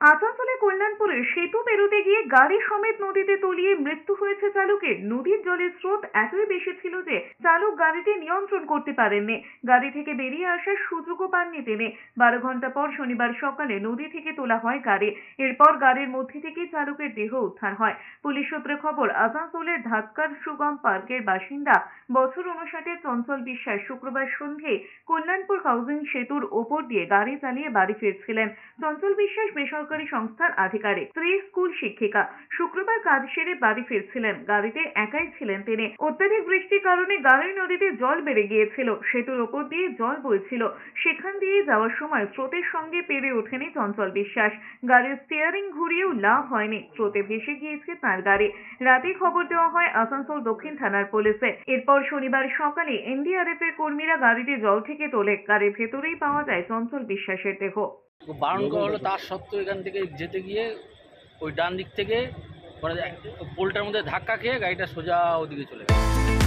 আসানসোলের কল্যাণপুরে সেতু পেরোতে গিয়ে গাড়ি সমেত নদীতে তলিয়ে মৃত্যু হয়েছে চালকের। নদীর জলের স্রোত এতই বেশি ছিল যে চালক গাড়িটি নিয়ন্ত্রণ করতে পারেননি। গাড়ি থেকে বেরিয়ে আসার সুযোগও পাননি তিনি। 12 ঘন্টা পর শনিবার সকালে নদী থেকে তোলা হয় গাড়ি। এরপর গাড়ির মধ্যে থেকে চালকের দেহ উদ্ধার হয়। পুলিশ সূত্রে খবর, আসানসোলের ধাক্কার সুগম পার্কের বাসিন্দা বছর 59-এর চঞ্চল বিশ্বাস শুক্রবার সন্ধ্যে কল্যাণপুর হাউজিং সেতুর ওপর দিয়ে গাড়ি চালিয়ে বাড়ি ফিরছিলেন। চঞ্চল বিশ্বাস বেসরকারি সংস্থার আধিকারিক, স্ত্রী স্কুল শিক্ষিকা। শুক্রবার কাজ সেরে বাড়ি ফিরছিলেন। গাড়িতে একাই ছিলেন তিনি। অত্যাধিক বৃষ্টির কারণে গাড়ির নদীতে জল বেড়ে গিয়েছিল। সেতুর ওপর দিয়ে জল বইছিল। সেখান দিয়ে যাওয়ার সময় স্রোতের সঙ্গে পেরে ওঠেনি চঞ্চল বিশ্বাস। গাড়ির স্টিয়ারিং ঘুরিয়েও লাভ হয়নি। স্রোতে ভেসে গিয়েছে তার গাড়ি। রাতে খবর দেওয়া হয় আসানসোল দক্ষিণ থানার পুলিশে। এরপর শনিবার সকালে এনডিআরএফ এর কর্মীরা গাড়িটি জল থেকে তোলে। গাড়ির ভেতরেই পাওয়া যায় চঞ্চল বিশ্বাসের দেহ। বারণ করা হলো, তার সত্ত্বেও এখান থেকে যেতে গিয়ে ওই ডান দিক থেকে পোলটার মধ্যে ধাক্কা খেয়ে গাড়িটা সোজা ওদিকে চলে গেছে।